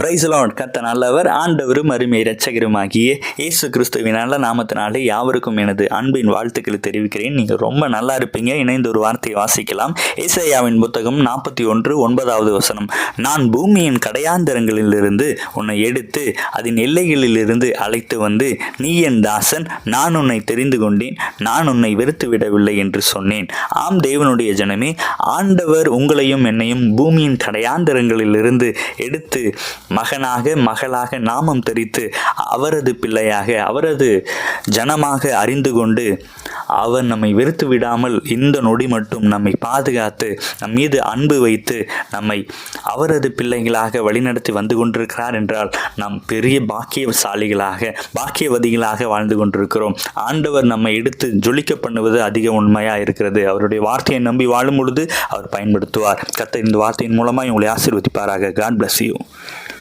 Price Lord. கர்த்தர் நல்லவர், ஆண்டவரும் அருமை இரட்சகருமாகிய இயேசு கிறிஸ்துவின் நல்ல நாமத்தினாலே யாவருக்கும் எனது அன்பின் வாழ்த்துக்களை தெரிவிக்கிறேன். நீங்கள் ரொம்ப நல்லா இருப்பீங்க. இணைந்து ஒரு வார்த்தையை வாசிக்கலாம். ஏசாயாவின் புத்தகம் 41:9 நான் பூமியின் கடையாந்தரங்களிலிருந்து உன்னை எடுத்து அதன் எல்லைகளிலிருந்து அழைத்து வந்து நீ என் தாசன், நான் உன்னை தெரிந்து கொண்டேன், நான் உன்னை வெறுத்து விடவில்லை என்று சொன்னேன். ஆம் தேவனுடைய ஜனமே, ஆண்டவர் உங்களையும் என்னையும் பூமியின் கடையாந்தரங்களிலிருந்து எடுத்து மகனாக மகளாக நாமம் தெரித்து அவரது பிள்ளையாக அவரது ஜனமாக அறிந்து கொண்டு அவர் நம்மை வெறுத்து விடாமல் இந்த நொடி மட்டும் நம்மை பாதுகாத்து நம் மீது அன்பு வைத்து நம்மை அவரது பிள்ளைகளாக வழிநடத்தி வந்து கொண்டிருக்கிறார் என்றால் நாம் பெரிய பாக்கியவதிகளாக வாழ்ந்து கொண்டிருக்கிறோம். ஆண்டவர் நம்மை எடுத்து ஜொலிக்க பண்ணுவது அதிக உண்மையாக இருக்கிறது. அவருடைய வார்த்தையை நம்பி வாழும் பொழுது அவர் பயன்படுத்துவார். கர்த்தர் இந்த வார்த்தையின் மூலமாக உங்களை ஆசீர்வதிப்பாராக. God bless you.